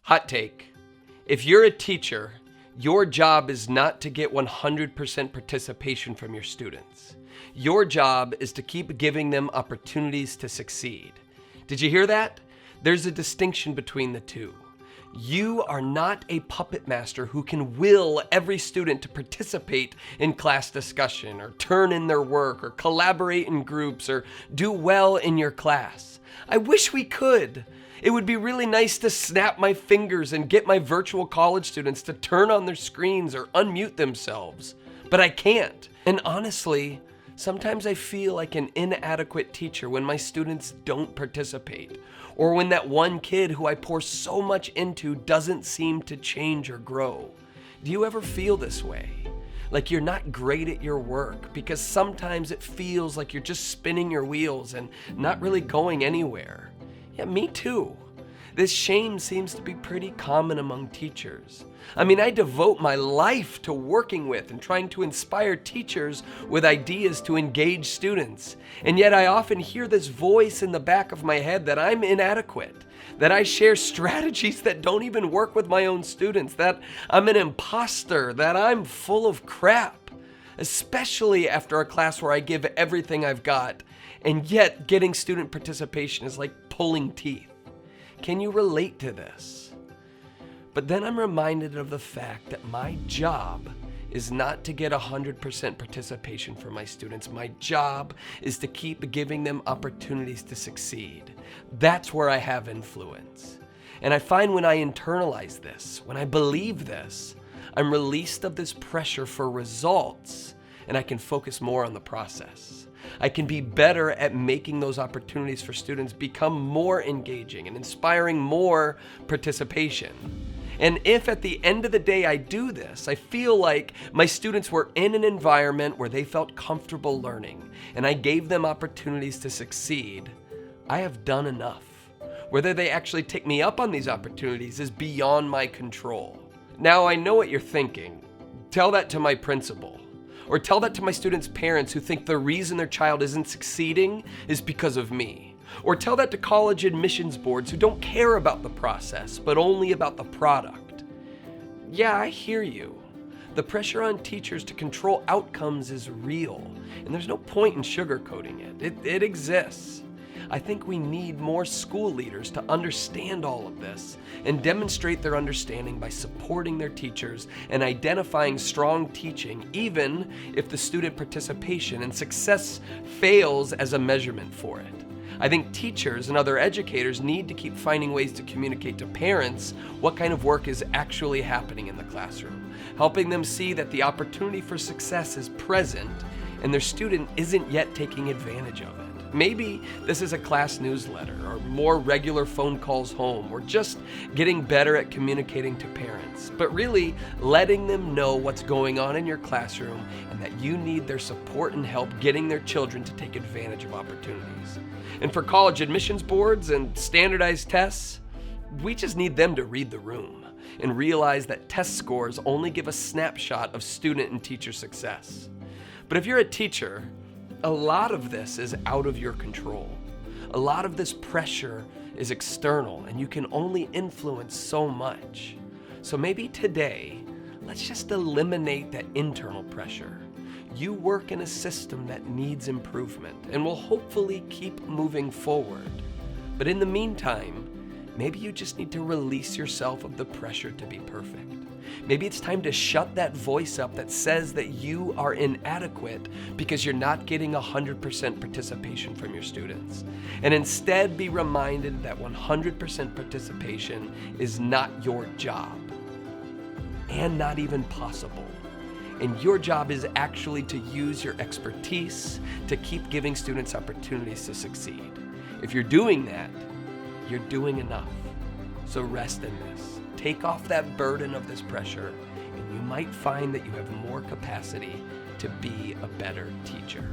Hot take. If you're a teacher, your job is not to get 100% participation from your students. Your job is to keep giving them opportunities to succeed. Did you hear that? There's a distinction between the two. You are not a puppet master who can will every student to participate in class discussion or turn in their work or collaborate in groups or do well in your class. I wish we could. It would be really nice to snap my fingers and get my virtual college students to turn on their screens or unmute themselves. But I can't. And honestly, sometimes I feel like an inadequate teacher when my students don't participate, or when that one kid who I pour so much into doesn't seem to change or grow. Do you ever feel this way? Like you're not great at your work because sometimes it feels like you're just spinning your wheels and not really going anywhere. Yeah, me too. This shame seems to be pretty common among teachers. I mean, I devote my life to working with and trying to inspire teachers with ideas to engage students. And yet I often hear this voice in the back of my head that I'm inadequate, that I share strategies that don't even work with my own students, that I'm an imposter, that I'm full of crap, especially after a class where I give everything I've got. And yet getting student participation is like pulling teeth. Can you relate to this? But then I'm reminded of the fact that my job is not to get 100% participation from my students. My job is to keep giving them opportunities to succeed. That's where I have influence. And I find when I internalize this, when I believe this, I'm released of this pressure for results, and I can focus more on the process. I can be better at making those opportunities for students become more engaging and inspiring more participation. And if at the end of the day I do this, I feel like my students were in an environment where they felt comfortable learning and I gave them opportunities to succeed, I have done enough. Whether they actually take me up on these opportunities is beyond my control. Now I know what you're thinking. Tell that to my principal. Or tell that to my students' parents who think the reason their child isn't succeeding is because of me. Or tell that to college admissions boards who don't care about the process, but only about the product. Yeah, I hear you. The pressure on teachers to control outcomes is real, and there's no point in sugarcoating it. It exists. I think we need more school leaders to understand all of this and demonstrate their understanding by supporting their teachers and identifying strong teaching, even if the student participation and success fails as a measurement for it. I think teachers and other educators need to keep finding ways to communicate to parents what kind of work is actually happening in the classroom, helping them see that the opportunity for success is present and their student isn't yet taking advantage of it. Maybe this is a class newsletter or more regular phone calls home or just getting better at communicating to parents, but really letting them know what's going on in your classroom and that you need their support and help getting their children to take advantage of opportunities. And for college admissions boards and standardized tests, we just need them to read the room and realize that test scores only give a snapshot of student and teacher success. But if you're a teacher, a lot of this is out of your control. A lot of this pressure is external and you can only influence so much. So maybe today, let's just eliminate that internal pressure. You work in a system that needs improvement and will hopefully keep moving forward. But in the meantime, maybe you just need to release yourself of the pressure to be perfect. Maybe it's time to shut that voice up that says that you are inadequate because you're not getting 100% participation from your students. And instead be reminded that 100% participation is not your job and not even possible. And your job is actually to use your expertise to keep giving students opportunities to succeed. If you're doing that, you're doing enough. So rest in this. Take off that burden of this pressure, and you might find that you have more capacity to be a better teacher.